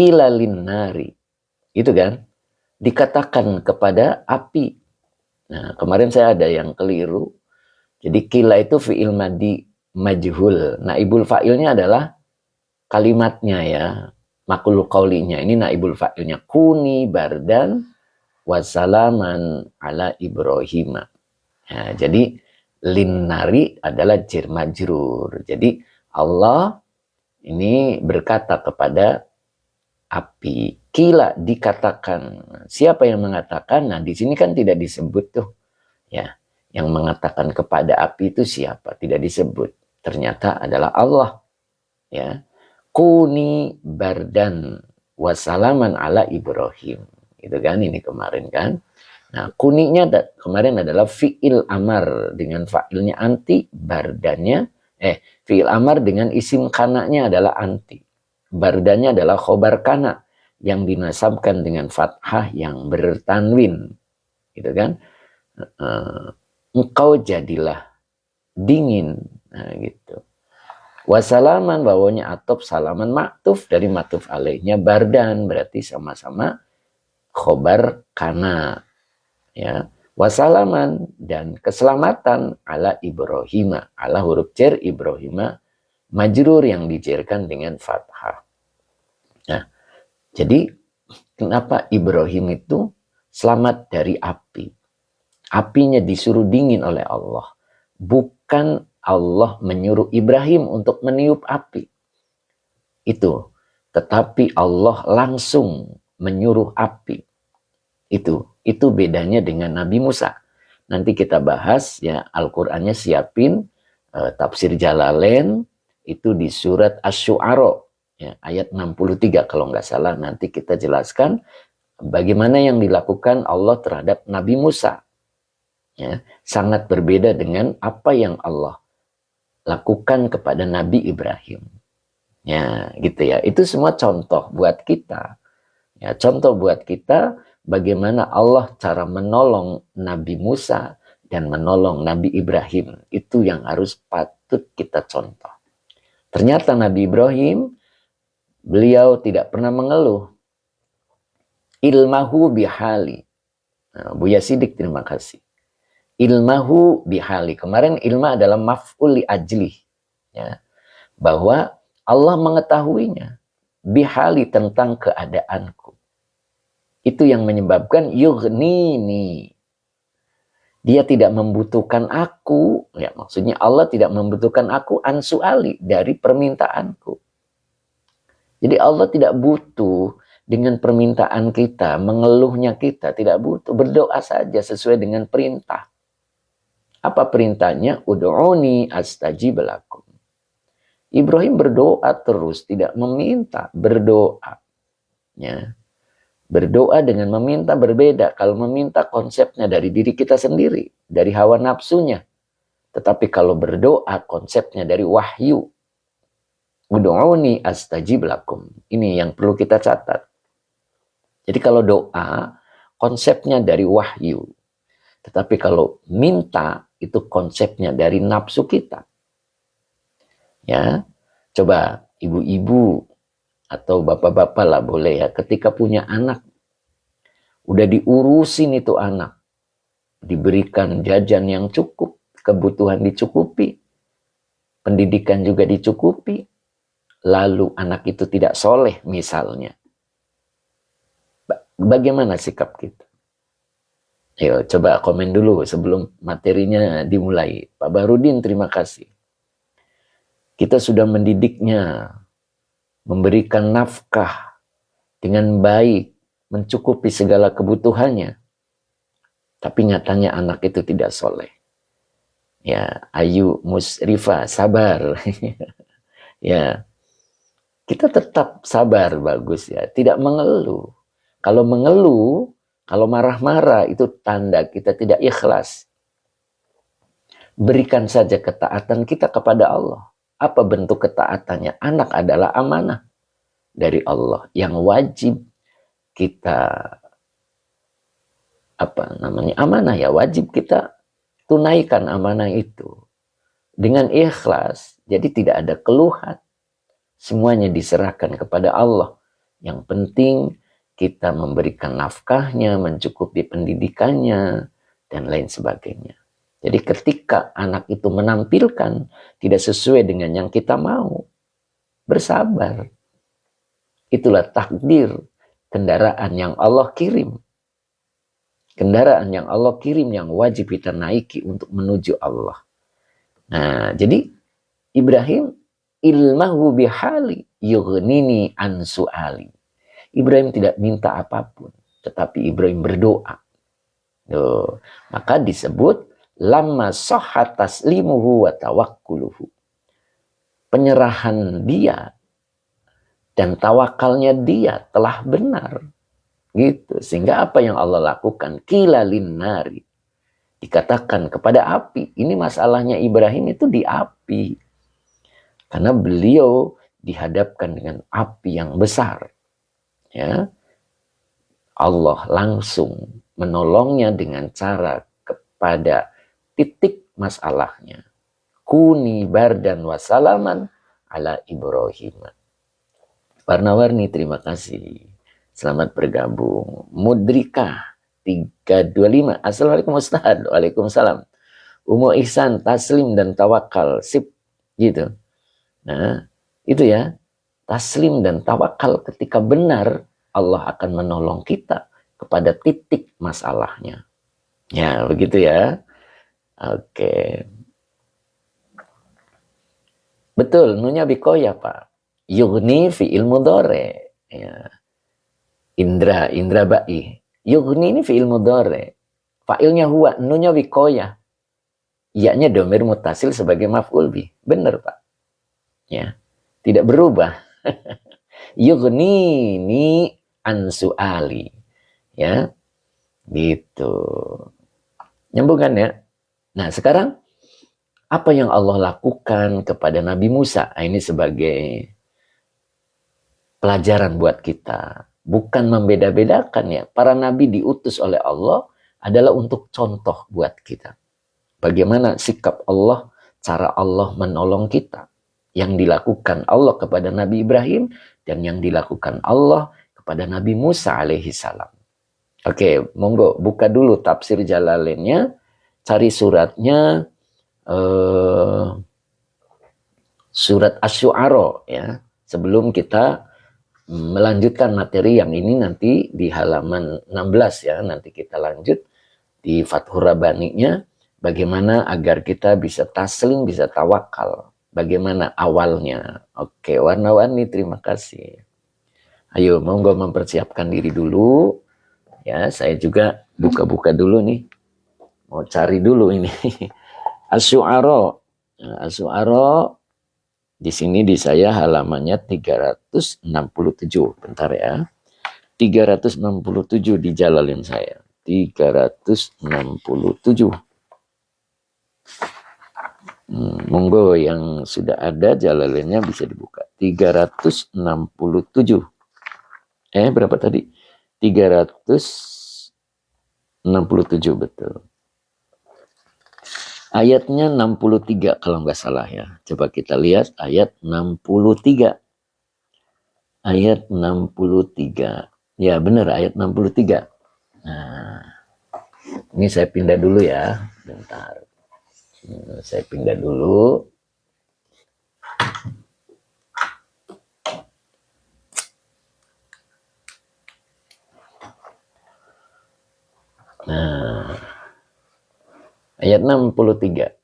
ilalin nari. Itu kan? Dikatakan kepada api. Nah, kemarin saya ada yang keliru. Jadi kila itu fi'il madi majhul. Naibul fa'ilnya adalah kalimatnya ya. Maqul qaulinya. Ini naibul fa'ilnya. Kuni bardan wasalaman ala Ibrahim. Nah, jadi linnari adalah jar majrur. Jadi Allah ini berkata kepada api. Kila dikatakan. Siapa yang mengatakan? Nah, di sini kan tidak disebut tuh. Ya, yang mengatakan kepada api itu siapa? Tidak disebut. Ternyata adalah Allah. Ya. Kuni bardan wasalaman ala Ibrahim. Itu kan ini kemarin kan. Nah, kuninya kemarin adalah fi'il amar dengan fa'ilnya anti, bardannya fi'il amar dengan isim kananya adalah anti. Bardannya adalah khobar kana yang dinasabkan dengan fathah yang bertanwin. Gitu kan? Engkau jadilah dingin. Nah, gitu. Wasalaman bawahnya atop, salaman maktuf dari maktuf alaihnya bardan berarti sama-sama khobar kana. Ya, wasalaman dan keselamatan ala Ibrahim, ala huruf jar Ibrahim majrur yang dijarkan dengan fathah. Nah, jadi kenapa Ibrahim itu selamat dari api? Apinya disuruh dingin oleh Allah. Bukan Allah menyuruh Ibrahim untuk meniup api. Itu. Tetapi Allah langsung menyuruh api. Itu bedanya dengan Nabi Musa. Nanti kita bahas ya, Al-Qur'annya siapin tafsir Jalalain itu di surat Asy-Syu'ara ya, ayat 63 kalau nggak salah. Nanti kita jelaskan bagaimana yang dilakukan Allah terhadap Nabi Musa. Ya, sangat berbeda dengan apa yang Allah lakukan kepada Nabi Ibrahim. Ya, gitu ya. Itu semua contoh buat kita. Ya, contoh buat kita bagaimana Allah cara menolong Nabi Musa dan menolong Nabi Ibrahim. Itu yang harus patut kita contoh. Ternyata Nabi Ibrahim, beliau tidak pernah mengeluh. Ilmahu bihali. Nah, Buya Sidik, terima kasih. Ilmahu bihali. Kemarin ilma adalah maf'ul li ajli. Ya. Bahwa Allah mengetahuinya. Bihali tentang keadaanku. Itu yang menyebabkan yughnini. Dia tidak membutuhkan aku. Ya, maksudnya Allah tidak membutuhkan aku ansuali dari permintaanku. Jadi Allah tidak butuh dengan permintaan kita, mengeluhnya kita. Tidak butuh. Berdoa saja sesuai dengan perintah. Apa perintahnya? Ud'uni astajib lakum. Ibrahim berdoa terus, tidak meminta, berdoa. Ya. Berdoa dengan meminta berbeda. Kalau meminta konsepnya dari diri kita sendiri, dari hawa nafsunya. Tetapi kalau berdoa konsepnya dari wahyu. Ud'uni astajib lakum. Ini yang perlu kita catat. Jadi kalau doa konsepnya dari wahyu. Tetapi kalau minta itu konsepnya dari nafsu kita. Ya, coba ibu-ibu atau bapak-bapak lah boleh ya, ketika punya anak, udah diurusin itu anak, diberikan jajan yang cukup, kebutuhan dicukupi, pendidikan juga dicukupi, lalu anak itu tidak soleh misalnya. Bagaimana sikap kita? Ayo coba komen dulu sebelum materinya dimulai. Pak Barudin, terima kasih. Kita sudah mendidiknya, memberikan nafkah dengan baik, mencukupi segala kebutuhannya. Tapi nyatanya anak itu tidak soleh. Ya, Ayu Musrifa, sabar. Ya, kita tetap sabar, bagus ya. Tidak mengeluh. Kalau mengeluh, kalau marah-marah itu tanda kita tidak ikhlas. Berikan saja ketaatan kita kepada Allah. Apa bentuk ketaatannya? Anak adalah amanah dari Allah yang wajib kita amanah ya, wajib kita tunaikan amanah itu dengan ikhlas. Jadi tidak ada keluhan. Semuanya diserahkan kepada Allah. Yang penting kita memberikan nafkahnya, mencukupi pendidikannya, dan lain sebagainya. Jadi ketika anak itu menampilkan tidak sesuai dengan yang kita mau, bersabar. Itulah takdir kendaraan yang Allah kirim. Kendaraan yang Allah kirim yang wajib kita naiki untuk menuju Allah. Nah, jadi Ibrahim ilmahu bihali yughnini an su'ali. Ibrahim tidak minta apapun, tetapi Ibrahim berdoa. Maka disebut lamma sahha taslimuhu wa tawakkuluhu. Penyerahan dia dan tawakalnya dia telah benar. Gitu. Sehingga apa yang Allah lakukan? Qila linnari. Dikatakan kepada api. Ini masalahnya Ibrahim itu di api. Karena beliau dihadapkan dengan api yang besar. Ya. Allah langsung menolongnya dengan cara kepada titik masalahnya. Kuni bardan wasalaman ala Ibrahim. Warna-warni, terima kasih. Selamat bergabung. Mudrika 325. Assalamualaikum Ustaz. Waalaikumsalam. Umu ihsan, taslim dan tawakal. Sip. Gitu. Nah, itu ya. Taslim dan tawakal ketika benar, Allah akan menolong kita kepada titik masalahnya. Ya, begitu ya. Oke. Betul, nunya bikoya, Pak. Yughni fi'il mudhari. Ya. Indra ba'i. Yughni ini fi'il mudhari. Fa'ilnya huwa, nunya bikoya. Iya-nya domir mutasil sebagai maf'ul bih. Benar, Pak. Ya. Tidak berubah. Yughni ni ansu'ali. Ya. Gitu. Nyambung kan ya? Nah, sekarang apa yang Allah lakukan kepada Nabi Musa? Nah, ini sebagai pelajaran buat kita. Bukan membeda-bedakan ya. Para nabi diutus oleh Allah adalah untuk contoh buat kita. Bagaimana sikap Allah, cara Allah menolong kita. Yang dilakukan Allah kepada Nabi Ibrahim dan yang dilakukan Allah kepada Nabi Musa alaihi salam. Oke, monggo buka dulu tafsir Jalalainnya, cari suratnya surat Asy-Syu'ara ya. Sebelum kita melanjutkan materi yang ini nanti di halaman 16 ya, nanti kita lanjut di Fathur Rabbaninya bagaimana agar kita bisa taslim, bisa tawakal. Bagaimana awalnya. Oke, warna-warni terima kasih. Ayo, monggo mempersiapkan diri dulu. Ya, saya juga buka-buka dulu nih. Mau cari dulu ini. Asy-Syu'ara. Asy-Syu'ara di sini di saya halamannya 367. Bentar ya. 367 di Jalalain saya. 367. Monggo yang sudah ada Jalalainnya bisa dibuka. 367. Berapa tadi? 367 betul. Ayatnya 63 kalau nggak salah ya. Coba kita lihat ayat 63. Ayat 63. Ya benar ayat 63. Nah, ini saya pindah dulu ya. Bentar. Saya pindah dulu. Nah, ayat 63.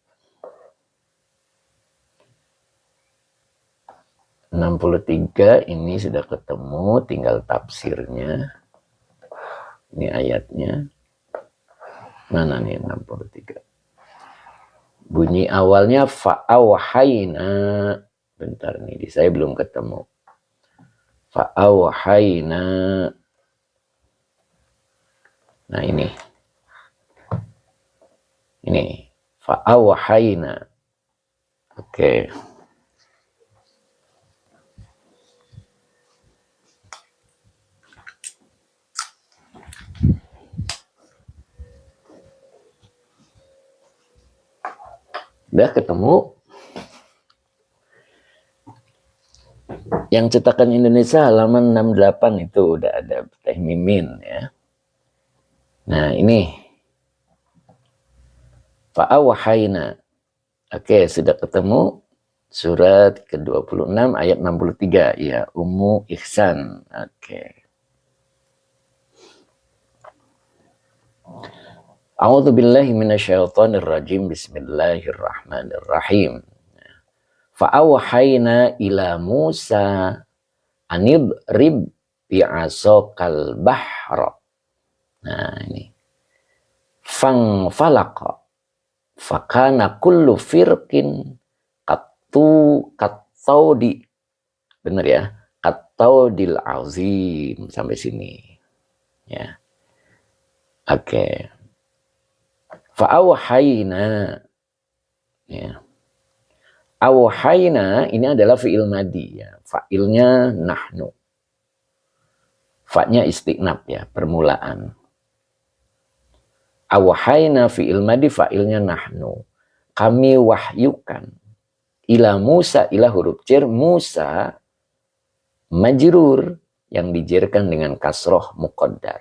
63 ini sudah ketemu, tinggal tafsirnya. Ini ayatnya. Mana nih 63? Bunyi awalnya fa'awhayna. Bentar nih, saya belum ketemu. Fa'awhayna. Nah ini. Ini. Fa'awhayna. Oke. Udah ketemu. Yang cetakan Indonesia halaman 68 itu udah ada Teh Mimin ya. Nah ini fa'awahayna. Oke, sudah ketemu surat ke-26 ayat 63 ya, Ummu Ihsan. Oke. A'udzu billahi minasyaitonir rajim. Bismillahirrahmanirrahim. Fa'awhayna ila Musa anidrib bi'asokal bahra. Nah ini. Fang falaqa. Fakana kullu firqin kattaudi. Benar ya? Kattaudil azim. Sampai sini. Ya. Oke. Fa'awhayna. Ya. Awhayna ini adalah fi'il madi ya. Fa'ilnya nahnu. Fa'nya istiqnab ya, permulaan. Awhayna fi'il madi, fa'ilnya nahnu. Kami wahyukan. Ila Musa, ila huruf jar Musa majrur yang dijerkan dengan kasroh muqaddar.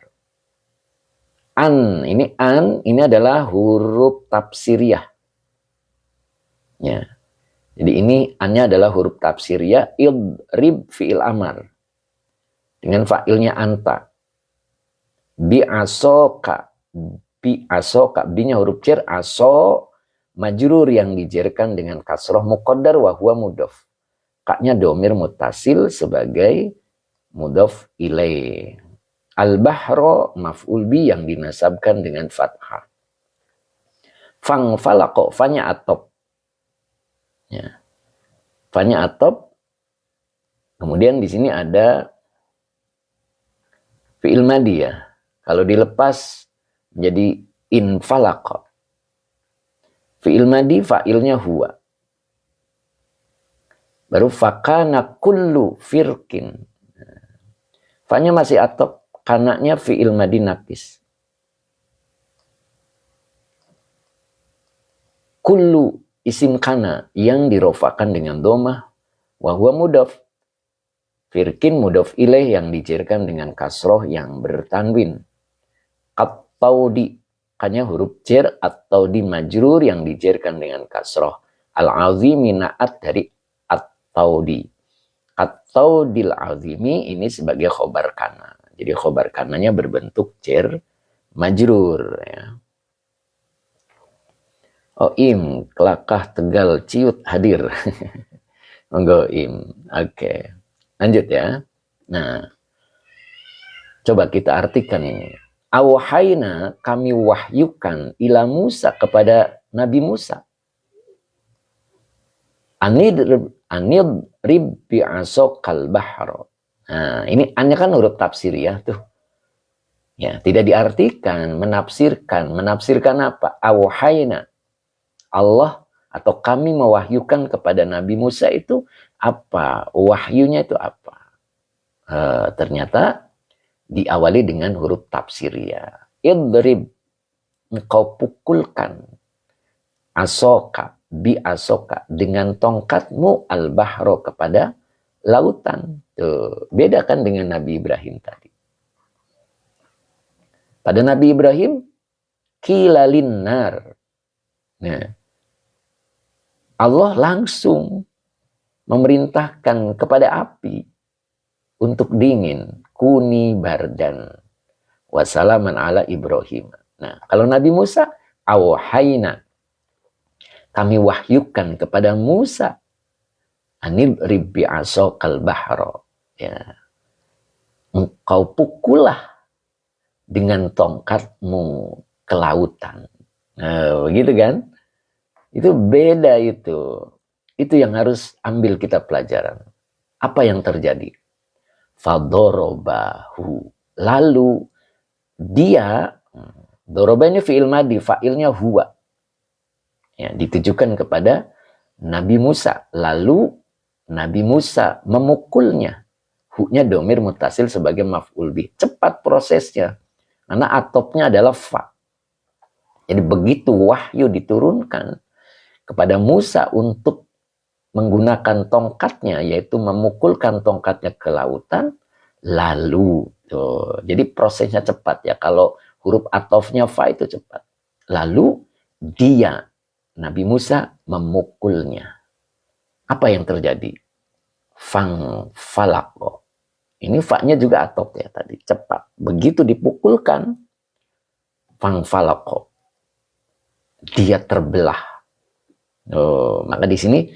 An ini adalah huruf tafsiriyah. Ya. Jadi ini annya adalah huruf tafsiriyah, idrib fi'il amar. Dengan fa'ilnya anta. Bi'asoka. Bi'nya huruf jar, aso, majrur yang dijerkan dengan kasroh muqaddar wa huwa mudhaf. Kaknya domir mutasil sebagai mudhaf ilaih. Al-bahro maf'ul bi yang dinasabkan dengan fathah. Fang falaqo, fanya atop. Ya. Fanya atop. Kemudian di sini ada fi'il madi ya. Kalau dilepas menjadi infalaqa. Fi'il madi fa'ilnya huwa. Baru fakana kullu firqin. Fanya masih atop. Kanaknya fi'il madi nakis. Kullu isim kana yang dirofakan dengan domah. Wahuwa mudhaf. Firqin mudhaf ilaih yang dijerkan dengan kasroh yang bertanwin. At-taudi. Kanya huruf jar atau di majrur yang dijerkan dengan kasroh. Al-azimi na'at dari at-taudi. At-taudil azimi ini sebagai khobar kana. Jadi khobar kananya berbentuk jar majrur. Ya. Im, Kelakah, Tegal, Ciut hadir. Monggo Im. Oke. Lanjut ya. Nah, coba kita artikan ini. Awhayna, kami wahyukan ila Musa kepada Nabi Musa. Anidrib bi'asokal bahro. Nah, ini hanya kan huruf tafsir ya tuh. Ya, tidak diartikan, menafsirkan. Menafsirkan apa? Awhayna. Allah atau kami mewahyukan kepada Nabi Musa itu apa? Wahyunya itu apa? Ternyata diawali dengan huruf tafsiriyah. Idrib, engkau pukulkan. Asoka, bi asoka, dengan tongkatmu al-bahro kepada lautan. Tuh, bedakan dengan Nabi Ibrahim tadi. Pada Nabi Ibrahim, kilalin nar. Nah, Allah langsung memerintahkan kepada api untuk dingin. Kuni bardan. Wassalaman ala Ibrahim. Nah, kalau Nabi Musa, awhayna. Kami wahyukan kepada Musa. Anidrib bi'asokal bahro. Ya. Engkau pukullah dengan tongkatmu ke lautan. Nah, begitu kan? Itu beda itu. Itu yang harus ambil kita pelajaran. Apa yang terjadi? Fadorobahu. Lalu dia, doroba ini fi'il madi, fa'ilnya huwa. Ya, ditujukan kepada Nabi Musa. Lalu Nabi Musa memukulnya. Hu-nya domir mutasil sebagai maf'ul bih. Cepat prosesnya. Karena atopnya adalah fa. Jadi begitu wahyu diturunkan kepada Musa untuk menggunakan tongkatnya, yaitu memukulkan tongkatnya ke lautan, lalu. Tuh. Jadi prosesnya cepat ya. Kalau huruf atofnya fa itu cepat. Lalu dia, Nabi Musa, memukulnya. Apa yang terjadi? Fang falako. Ini fa-nya juga atof ya tadi, cepat. Begitu dipukulkan, fang falako. Dia terbelah. Oh, maka di sini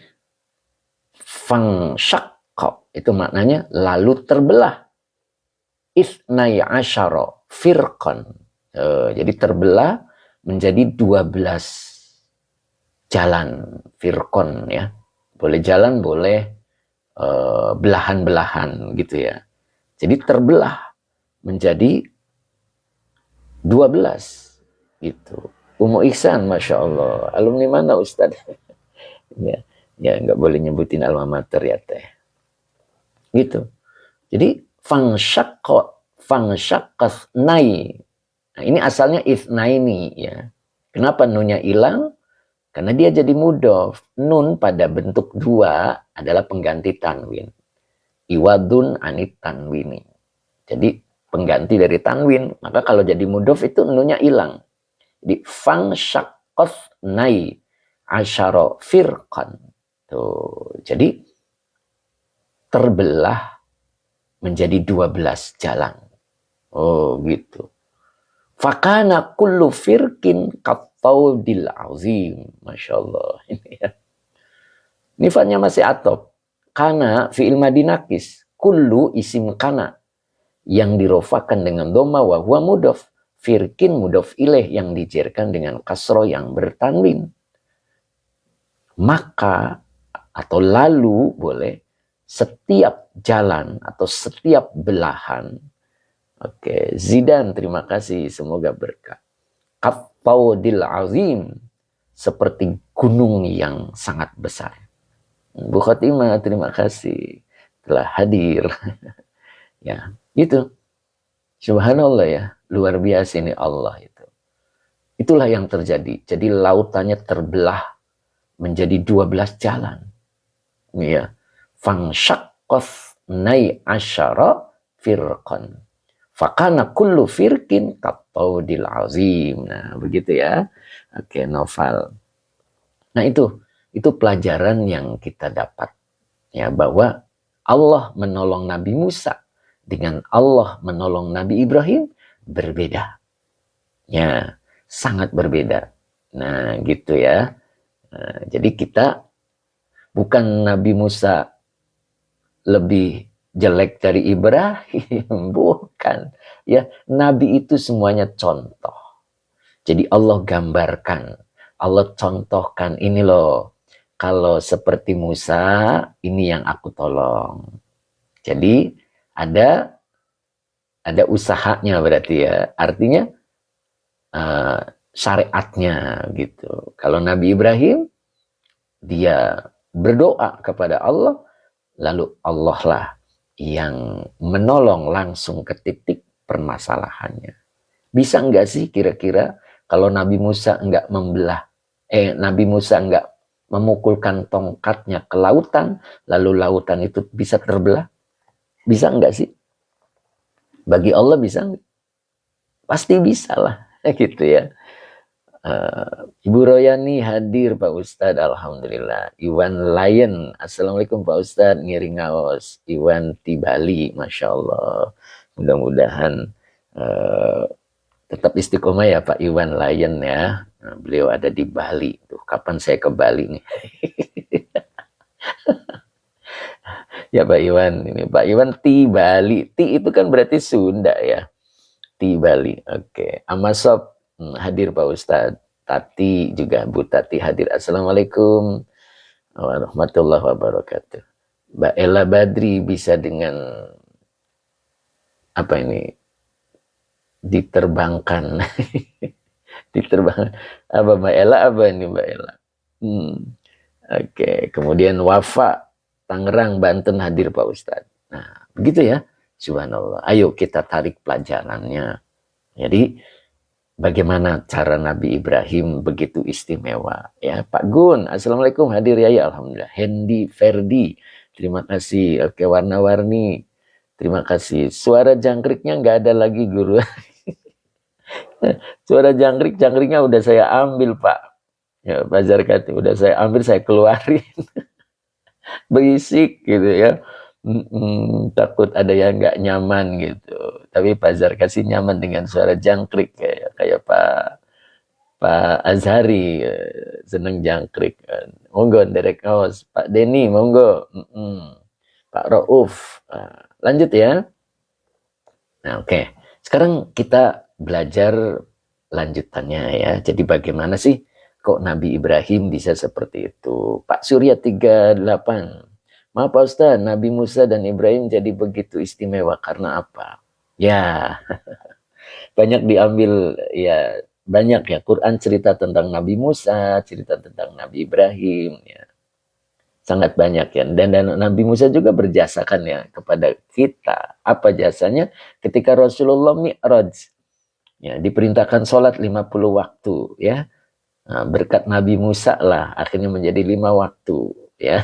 fang syakko itu maknanya lalu terbelah. Ithnai asyara firqan. Jadi terbelah menjadi 12 jalan firqan ya. Boleh jalan, boleh belahan-belahan gitu ya. Jadi terbelah menjadi 12 gitu. Umu Ihsan, Masya Allah. Alumni mana Ustaz? Ya, ya nggak boleh nyebutin alma mater ya teh. Gitu. Jadi fangsyaqqas nai. Nah, ini asalnya itsnaini ya. Kenapa nunnya hilang? Karena dia jadi mudhof. Nun pada bentuk 2 adalah pengganti tanwin. Iwadun anit tanwini. Jadi pengganti dari tanwin. Maka kalau jadi mudhof itu nunnya hilang. Jadi fangsyaqqas nai asyara firqan. Tuh. Jadi terbelah menjadi 12 jalan. Oh gitu. Fakana kullu firqin qattaudil azim. Masya Allah. Ini ya. Nifatnya masih atop. Kana fi'il madinakis. Kullu isim kana. Yang dirofakan dengan doma wa huwa mudhof. Firqin mudhof ilaih yang dijerkan dengan kasro yang bertanwin. Maka atau lalu boleh setiap jalan atau setiap belahan. Oke, Zidan terima kasih, semoga berkah. Qattaudil azim, seperti gunung yang sangat besar. Bu Khotimah terima kasih telah hadir. Ya, itu. Subhanallah ya, luar biasa ini Allah itu. Itulah yang terjadi. Jadi lautannya terbelah menjadi 12 jalan. Ya. Fangsyaqqas nai asyara firqan. Fakana kullu firqin qattaudil azim. Nah, begitu ya. Oke, Noval. Nah, itu pelajaran yang kita dapat. Ya, bahwa Allah menolong Nabi Musa dengan Allah menolong Nabi Ibrahim berbeda. Ya, sangat berbeda. Nah, gitu ya. Nah, jadi kita bukan Nabi Musa lebih jelek dari Ibrahim, bukan. Ya, nabi itu semuanya contoh. Jadi Allah gambarkan, Allah contohkan, ini loh, kalau seperti Musa, ini yang aku tolong. Jadi ada usahanya berarti ya, artinya syariatnya gitu. Kalau Nabi Ibrahim, dia berdoa kepada Allah, lalu Allah lah yang menolong langsung ke titik permasalahannya. Bisa enggak sih kira-kira kalau Nabi Musa enggak Nabi Musa enggak memukulkan tongkatnya ke lautan, lalu lautan itu bisa terbelah? Bisa enggak sih? Bagi Allah bisa enggak? Pasti bisa lah, gitu ya. Ibu Royani hadir Pak Ustadz, alhamdulillah. Iwan Lion, assalamualaikum Pak Ustadz, ngiring ngaos. Iwan di Bali, masya Allah. Mudah-mudahan tetap istiqomah ya Pak Iwan Lion ya. Nah, beliau ada di Bali. Tuh, kapan saya ke Bali nih? Ya Pak Iwan, ini Pak Iwan di Bali. Ti itu kan berarti Sunda ya. Di Bali, oke. Amasop hadir Pak Ustadz. Tati juga, Bu Tati hadir. Assalamualaikum warahmatullahi wabarakatuh. Mbak Ella Badri bisa dengan apa ini? Diterbangkan. Diterbangkan. Apa Mbak Ella? Apa ini Mbak Ella? Oke. Kemudian Wafa Tangerang, Banten hadir Pak Ustadz. Nah, begitu ya. Subhanallah. Ayo kita tarik pelajarannya. Jadi bagaimana cara Nabi Ibrahim begitu istimewa. Ya, Pak Gun, Assalamualaikum, hadir ya, Alhamdulillah. Hendy Ferdi, terima kasih. Oke, warna-warni, terima kasih. Suara jangkriknya nggak ada lagi, guru. Suara jangkriknya udah saya ambil, Pak. Ya, Bazar Kati, udah saya ambil, saya keluarin. Berisik gitu ya. Takut ada yang nggak nyaman gitu. Tapi Bazar kasih nyaman dengan suara jangkrik kayak Pak Azhari, seneng jangkrik. Monggo Derek House, Pak Denny, monggo. Pak Rauf. Lanjut ya. Nah, oke. Sekarang kita belajar lanjutannya ya. Jadi bagaimana sih kok Nabi Ibrahim bisa seperti itu? Pak Surya 38. Maaf Pak Ustaz, Nabi Musa dan Ibrahim jadi begitu istimewa karena apa? Ya, banyak diambil ya, banyak ya Quran cerita tentang Nabi Musa, cerita tentang Nabi Ibrahim ya. Sangat banyak ya. Dan Nabi Musa juga berjasakan ya kepada kita. Apa jasanya? Ketika Rasulullah Mi'raj ya, diperintahkan sholat 50 waktu ya. Nah, berkat Nabi Musa lah akhirnya menjadi 5 waktu ya.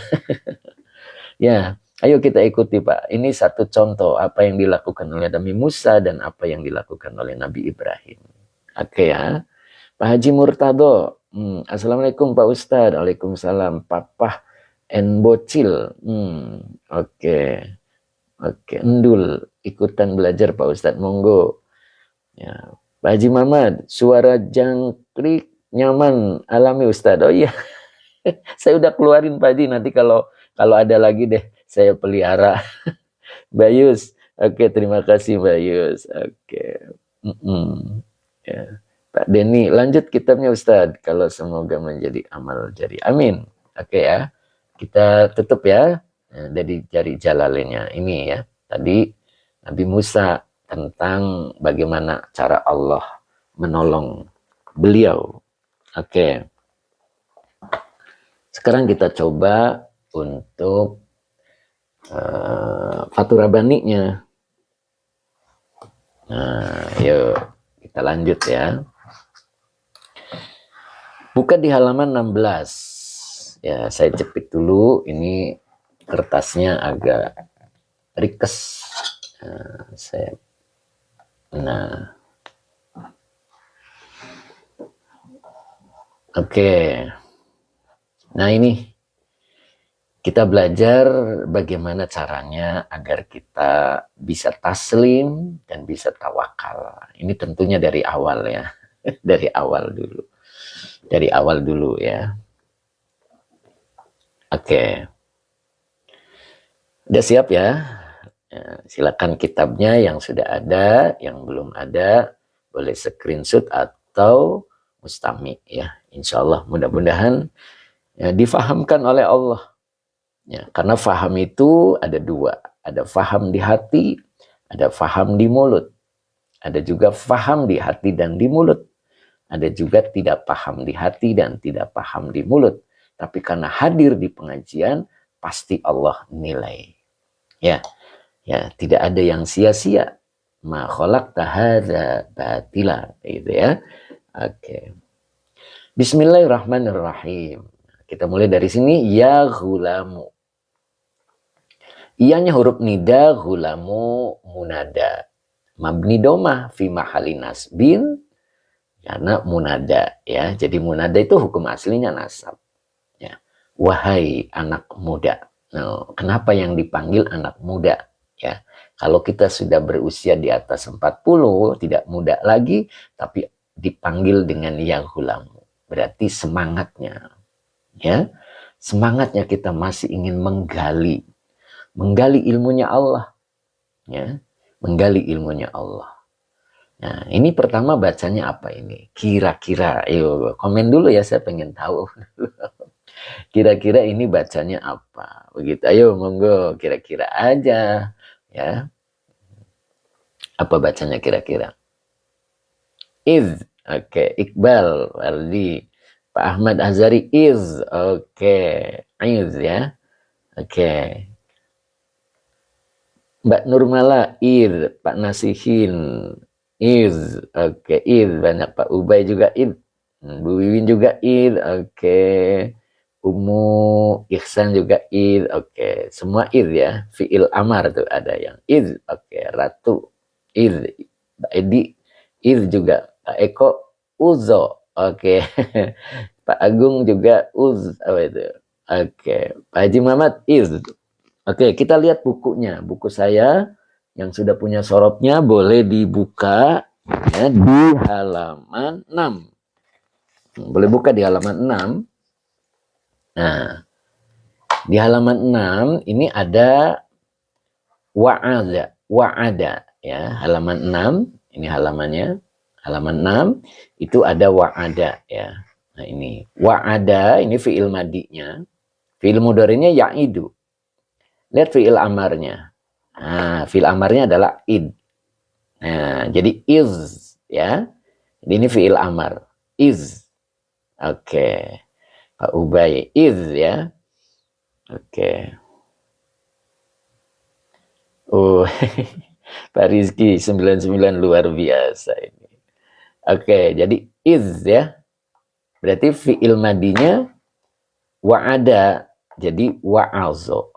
Ya, ayo kita ikuti Pak. Ini satu contoh apa yang dilakukan oleh Nabi Musa dan apa yang dilakukan oleh Nabi Ibrahim. Oke ya. Pak Haji Murtado. Assalamualaikum Pak Ustadz. Waalaikumsalam. Papa and Bocil. Oke. Oke, Endul. Ikutan belajar Pak Ustadz. Monggo. Ya. Pak Haji Muhammad. Suara jangkrik nyaman alami Ustadz. Oh iya. Saya udah keluarin Pak Haji. Nanti kalau ada lagi deh, saya pelihara. Bayus, oke, terima kasih Bayus. Oke. Ya. Pak Denny, lanjut kitabnya Ustadz. Kalau semoga menjadi amal jari. Amin. Oke ya. Kita tutup ya. Dari jari Jalalainnya ini ya. Tadi Nabi Musa tentang bagaimana cara Allah menolong beliau. Oke. Sekarang kita coba untuk Faturabaninya. Nah, yuk kita lanjut ya. Buka di halaman 16. Ya, saya jepit dulu. Ini kertasnya agak rikes. Oke. Nah, ini kita belajar bagaimana caranya agar kita bisa taslim dan bisa tawakal. Ini tentunya dari awal ya. Dari awal dulu. Dari awal dulu ya. Oke. Udah siap ya? Silakan kitabnya yang sudah ada, yang belum ada, boleh screenshot atau mustami ya. Insya Allah mudah-mudahan ya, difahamkan oleh Allah. Ya, karena faham itu ada dua. Ada faham di hati, ada faham di mulut. Ada juga faham di hati dan di mulut. Ada juga tidak paham di hati dan tidak paham di mulut. Tapi karena hadir di pengajian, pasti Allah nilai. Ya, ya, tidak ada yang sia-sia. Ma khalaqta hadza batila, gitu ya. Oke. Bismillahirrahmanirrahim. Kita mulai dari sini, ya ghulamu. Iyanya huruf nida, ghulamu munada. Mabni domah fi mahali nasbin, karena munada ya. Jadi munada itu hukum aslinya nasab. Ya. Wahai anak muda. Nah, kenapa yang dipanggil anak muda? Ya. Kalau kita sudah berusia di atas 40, tidak muda lagi, tapi dipanggil dengan ya ghulamu. Berarti semangatnya. Ya. Semangatnya kita masih ingin menggali ilmunya Allah, ya, menggali ilmunya Allah. Nah, ini pertama bacanya apa ini? Kira-kira, ayo komen dulu ya, saya pengen tahu. Kira-kira ini bacanya apa? Begitu, ayo monggo, kira-kira aja, ya. Apa bacanya kira-kira? Oke, Iqbal, Waldi, Pak Ahmad Azhari, oke, ya, oke. Mbak Nurmala, Pak Nasihin, Iz. Oke, iz banyak. Pak Ubay juga iz. Bu Wiwin juga iz. Oke. Umu Ihsan juga iz. Oke, semua iz ya. Fi'il amar tuh ada yang iz. Oke, Ratu iz. Pak Edi iz juga. Pak Eko uzo. Oke. Pak Agung juga uz. Apa itu? Oke. Pak Haji Muhammad iz. Oke, kita lihat bukunya. Buku saya yang sudah punya sorotnya boleh dibuka ya, di halaman 6. Boleh buka di halaman 6. Nah, di halaman 6 ini ada wa'ada ya, halaman 6 ini halamannya. Halaman 6 itu ada wa'ada ya. Nah, ini wa'ada ini fi'il madinya. Fi'il mudhari'nya ya'idu. Lihat fi'il amarnya. Nah, fi'il amarnya adalah id. Nah, jadi iz ya. Jadi ini fi'il amar. Iz. Oke. Pak Ubay iz ya. Oke. Oh, Pak Rizky 99 luar biasa ini. Oke, jadi iz ya. Berarti fi'il madinya wa'ada. Jadi wa'azo.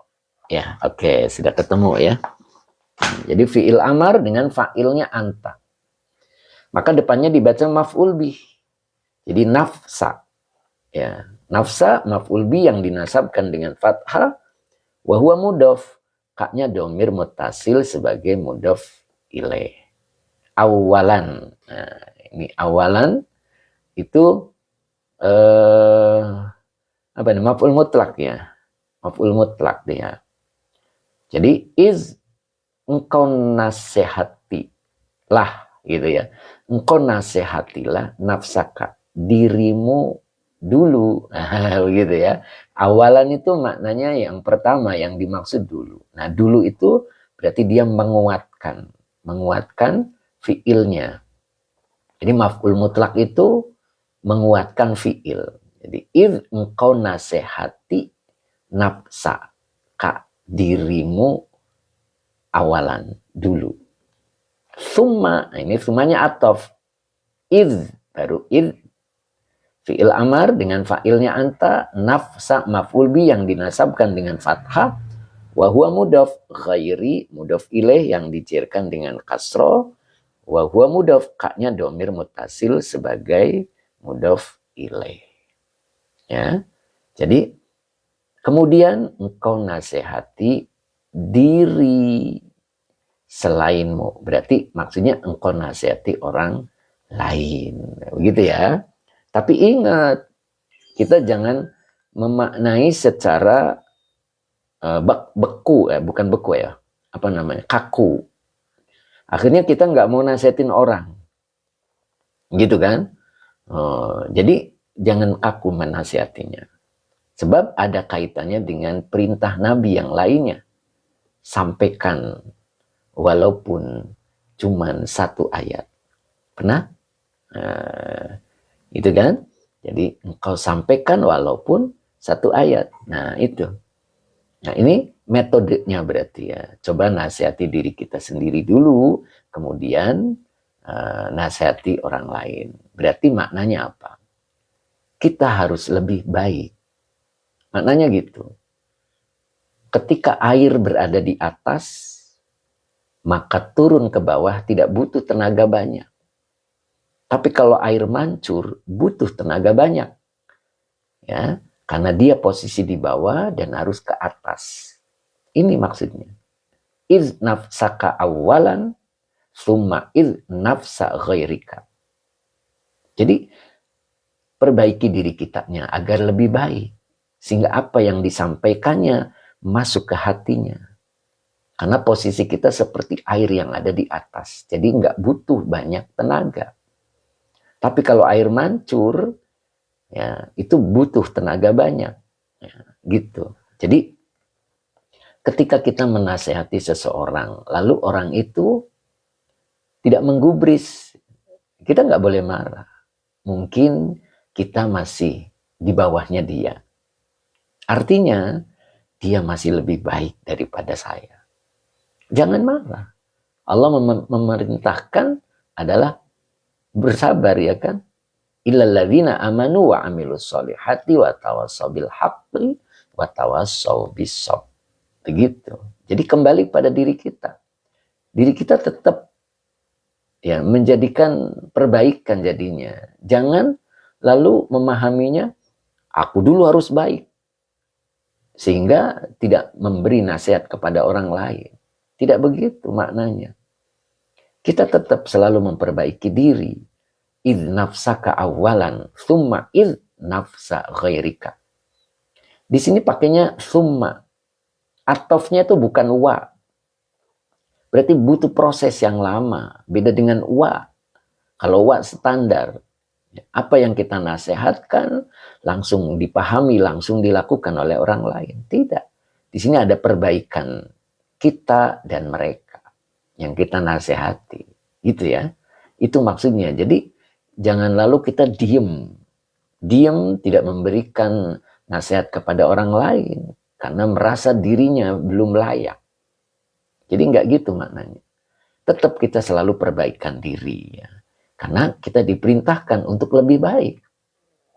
Ya, oke, sudah ketemu ya. Jadi fi'il amar dengan fa'ilnya anta. Maka depannya dibaca maf'ul bih. Jadi nafsa. Ya, nafsa maf'ul bih yang dinasabkan dengan fathah wa huwa mudhof. Kaknya domir mutasil sebagai mudhof ilaih. Awalan. Nah, ini awalan itu apa nih? Maf'ul mutlak ya. Maf'ul mutlak dia. Jadi iz engkau nasihati lah gitu ya. Engkau nasihatilah nafsaka, dirimu dulu. Nah, begitu ya. Awalan itu maknanya yang pertama yang dimaksud dulu. Nah, dulu itu berarti dia menguatkan fiilnya. Jadi maf'ul mutlak itu menguatkan fiil. Jadi engkau nasihati nafsa ka, dirimu awalan dulu. Summa, ini summanya atof. Baru fi'il amar dengan fa'ilnya anta, nafsa maf'ul bi yang dinasabkan dengan fathah, wa huwa mudhaf ghairi mudhaf ilaih yang dicirkan dengan kasro, wa huwa mudhaf kaknya domir mutasil sebagai mudhaf ilaih. Ya. Jadi kemudian engkau nasihati diri selainmu. Berarti maksudnya engkau nasihati orang lain. Begitu ya. Tapi ingat, kita jangan memaknai secara beku, bukan beku ya. Apa namanya? Kaku. Akhirnya kita nggak mau nasihatin orang. Gitu kan? Jadi jangan kaku menasihatinya. Sebab ada kaitannya dengan perintah Nabi yang lainnya. Sampaikan walaupun cuman satu ayat. Pernah? Itu kan? Jadi engkau sampaikan walaupun satu ayat. Nah itu. Nah ini metodenya berarti ya. Coba nasihati diri kita sendiri dulu. Kemudian nasihati orang lain. Berarti maknanya apa? Kita harus lebih baik. Maknanya gitu. Ketika air berada di atas, maka turun ke bawah tidak butuh tenaga banyak. Tapi kalau air mancur, butuh tenaga banyak. Ya, karena dia posisi di bawah dan harus ke atas. Ini maksudnya. Iz nafsaka awalan, summa iz nafsa ghairika. Jadi, perbaiki diri kitanya agar lebih baik. Sehingga apa yang disampaikannya masuk ke hatinya. Karena posisi kita seperti air yang ada di atas. Jadi nggak butuh banyak tenaga. Tapi kalau air mancur, ya itu butuh tenaga banyak. Ya, gitu. Jadi ketika kita menasehati seseorang, lalu orang itu tidak menggubris, kita nggak boleh marah. Mungkin kita masih di bawahnya dia. Artinya, dia masih lebih baik daripada saya. Jangan marah. Allah memerintahkan adalah bersabar, ya kan? Illal ladzina amanu wa amilus solihati wa tawassaw bil haqqi wa tawassaw bis sabr. Begitu. Jadi kembali pada diri kita. Diri kita tetap ya menjadikan perbaikan jadinya. Jangan lalu memahaminya aku dulu harus baik sehingga tidak memberi nasihat kepada orang lain. Tidak begitu maknanya. Kita tetap selalu memperbaiki diri. Idh nafsaka awalan, thumma idh nafsa ghairika. Di sini pakainya thumma. Atofnya itu bukan wa. Berarti butuh proses yang lama. Beda dengan wa. Kalau wa standar. Apa yang kita nasihatkan langsung dipahami, langsung dilakukan oleh orang lain. Tidak. Di sini ada perbaikan kita dan mereka yang kita nasihati. Gitu ya. Itu maksudnya. Jadi jangan lalu kita diem. Diem tidak memberikan nasihat kepada orang lain. Karena merasa dirinya belum layak. Jadi enggak gitu maknanya. Tetap kita selalu perbaikan diri. Ya. Karena kita diperintahkan untuk lebih baik.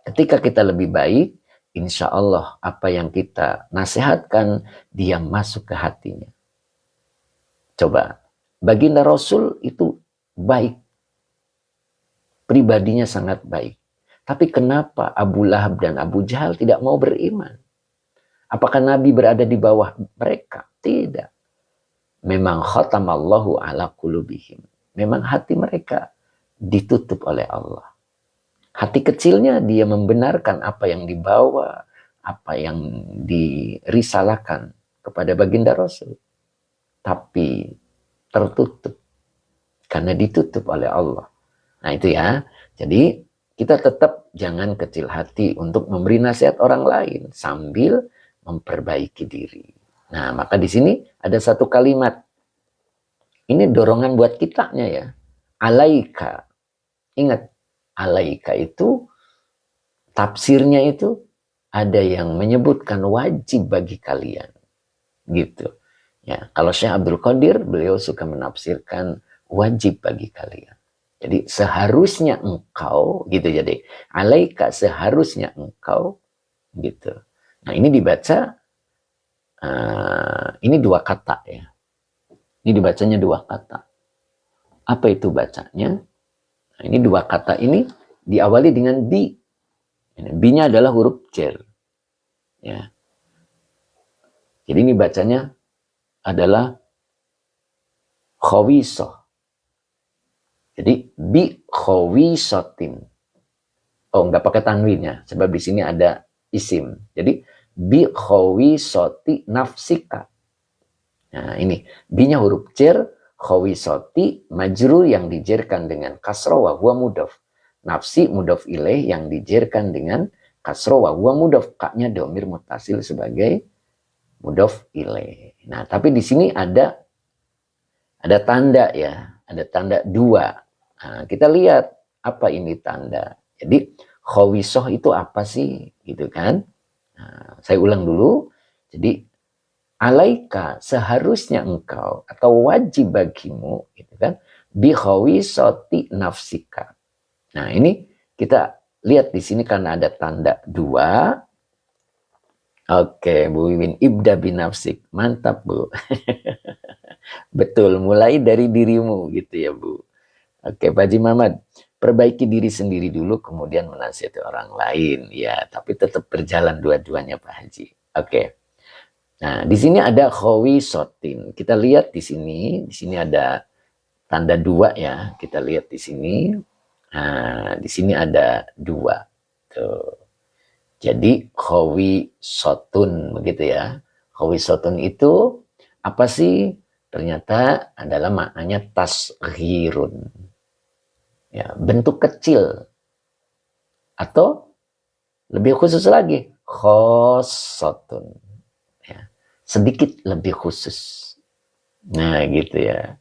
Ketika kita lebih baik, insya Allah apa yang kita nasihatkan, dia masuk ke hatinya. Coba, baginda Rasul itu baik. Pribadinya sangat baik. Tapi kenapa Abu Lahab dan Abu Jahal tidak mau beriman? Apakah Nabi berada di bawah mereka? Tidak. Memang khatamallahu ala qulubihim. Memang hati mereka ditutup oleh Allah. Hati kecilnya dia membenarkan apa yang dibawa, apa yang dirisalakan kepada baginda Rasul. Tapi tertutup. Karena ditutup oleh Allah. Nah itu ya. Jadi kita tetap jangan kecil hati untuk memberi nasihat orang lain sambil memperbaiki diri. Nah, maka di sini ada satu kalimat. Ini dorongan buat kitanya ya. Alaika. Ingat, alaika itu tafsirnya itu ada yang menyebutkan wajib bagi kalian. Gitu. Ya, kalau Syekh Abdul Qadir, beliau suka menafsirkan wajib bagi kalian. Jadi seharusnya engkau gitu, jadi alaika seharusnya engkau gitu. Nah ini dibaca ini dua kata ya. Ini dibacanya dua kata. Apa itu bacanya? Nah, ini dua kata ini diawali dengan bi. Bi-nya adalah huruf jar. Ya. Jadi ini bacanya adalah khawisah. Jadi bi khawisatin. Oh, enggak pakai tanwinnya sebab di sini ada isim. Jadi bi khawisati nafsika. Nah, ini bi-nya huruf jar, khawisati majrur yang dijerkan dengan kasrah wa huwa mudhaf. Nafsi mudhaf ilaih yang dijerkan dengan kasrah wa huwa mudhaf. Ka-nya dhamir muttasil sebagai mudhaf ilaih. Nah, tapi di sini ada tanda ya. Ada tanda dua. Nah, kita lihat apa ini tanda. Jadi khawisah itu apa sih? Gitu kan? Nah, saya ulang dulu. Jadi alaika seharusnya engkau atau wajib bagimu gitu kan? Bi khawisati nafsika. Nah, ini kita lihat di sini karena ada tanda dua. Oke, Bu Wiwin, ibda binafsik. Mantap, Bu. Betul, mulai dari dirimu gitu ya, Bu. Oke, Pak Haji Muhammad, perbaiki diri sendiri dulu, kemudian menasihati orang lain. Ya, tapi tetap berjalan dua-duanya, Pak Haji. Oke. Nah, di sini ada khawisatin. Kita lihat di sini ada tanda dua ya. Kita lihat di sini. Nah, di sini ada dua. Tuh. Jadi khawisatun begitu ya. Khawisatun itu apa sih? Ternyata adalah maknanya tasghirun. Ya, bentuk kecil. Atau lebih khusus lagi, khossatun. Ya, sedikit lebih khusus. Nah, gitu ya.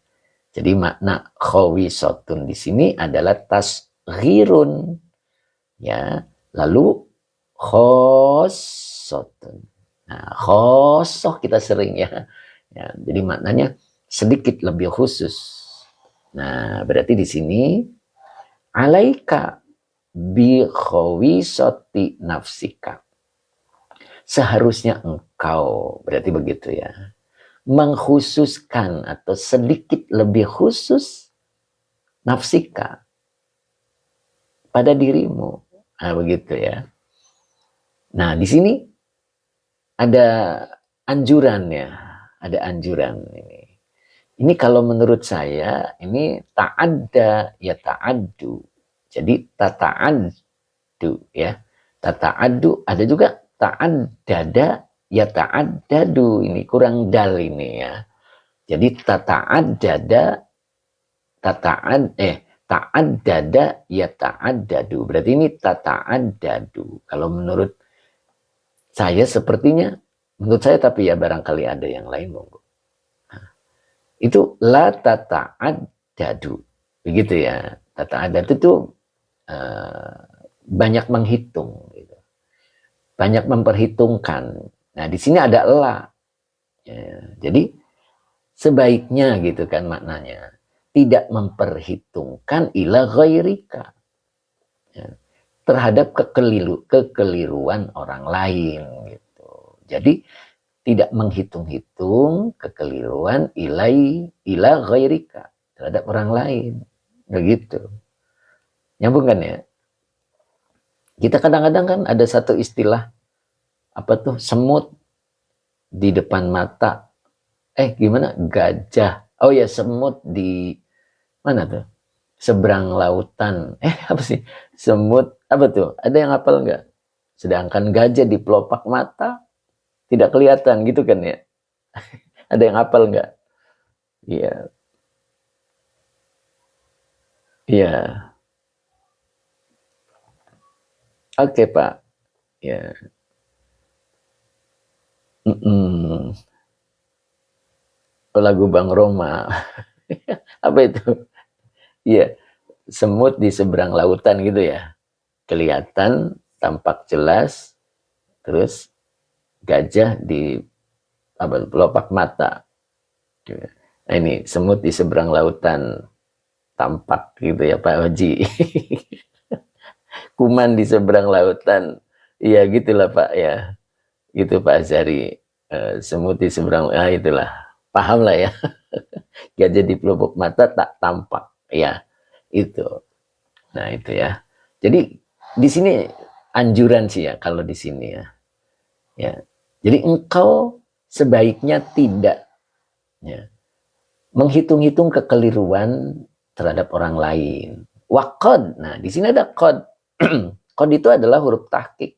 Jadi makna khawisatun di sini adalah tasghirun. Ya, lalu khossatun. Nah, khossoh kita sering ya. Ya, jadi maknanya sedikit lebih khusus. Nah, berarti di sini alaika bi khawisati nafsika. Seharusnya engkau, berarti begitu ya, mengkhususkan atau sedikit lebih khusus nafsika pada dirimu. Nah, begitu ya. Nah, di sini ada anjuran ya, ada anjuran ini. Ini kalau menurut saya ini ta'adda ya ta'addu. Jadi tata'addu ya. Tata'addu ada juga ta'addada ya ta'addadu, ini kurang dal ini ya. Jadi tata'addada ta'addada ya ta'addadu. Berarti ini tata'addadu. Kalau menurut saya sepertinya, menurut saya, tapi ya barangkali ada yang lain monggo. Itu la tata'addadu. Begitu ya. Tata'addadu itu banyak menghitung gitu. Banyak memperhitungkan. Nah, di sini ada la. Ya, jadi sebaiknya gitu kan maknanya. Tidak memperhitungkan ila ghairika. Ya, terhadap kekeliruan orang lain gitu. Jadi tidak menghitung-hitung kekeliruan ila ghairika, terhadap orang lain. Begitu. Nyambung kan ya? Kita kadang-kadang kan ada satu istilah, apa tuh, semut di depan mata. Gimana? Gajah. Oh ya, semut di mana tuh? Seberang lautan. Apa sih? Semut, apa tuh? Ada yang hafal nggak? Sedangkan gajah di pelopak mata tidak kelihatan gitu kan ya? Ada yang hafal nggak? Iya. Iya. Oke, Pak. Ya. Lagu Bang Roma. Apa itu? Iya. Semut di seberang lautan gitu ya. Kelihatan, tampak jelas, terus gajah di pelopak mata. Nah, ini semut di seberang lautan tampak gitu ya Pak Oji. Kuman di seberang lautan. Iya gitulah Pak ya. Gitu Pak Azhari. Semut di seberang, itulah. Paham lah ya. Gajah di pelupuk mata tak tampak. Ya, itu. Nah, itu ya. Jadi di sini anjuran sih ya kalau di sini ya. Ya. Jadi engkau sebaiknya tidak ya, menghitung-hitung kekeliruan terhadap orang lain. Waqad. Nah, di sini ada qad. Qad itu adalah huruf tahqiq.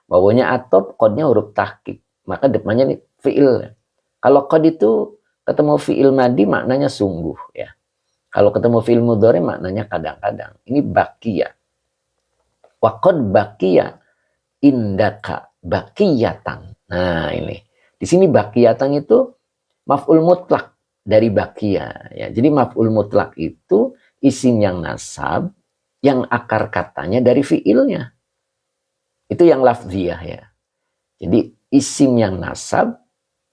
Bawahnya atop, qadnya huruf tahqiq. Maka depannya nih fiil. Kalau qad itu ketemu fiil madi maknanya sungguh ya. Kalau ketemu fiil mudhari maknanya kadang-kadang. Ini baqiya. Waqad baqiya indaka baqiyatan. Nah, ini. Di sini baqiyatan itu maf'ul mutlak dari baqiya ya. Jadi maf'ul mutlak itu isim yang nasab yang akar katanya dari fiilnya. Itu yang lafziyah ya. Jadi isim yang nasab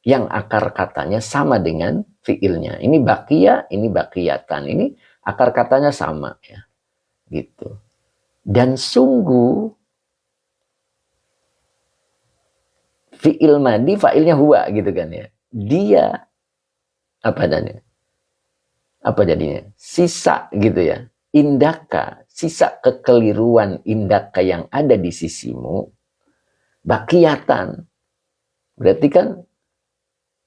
yang akar katanya sama dengan fiilnya. Ini baqiya, ini baqiyatan. Ini akar katanya sama ya. Gitu. Dan sungguh fiil madi failnya huwa gitu kan ya. Dia apa jadinya? Apa jadinya? Sisa gitu ya. Indaka, sisa kekeliruan indaka yang ada di sisimu, bakiyatan. Berarti kan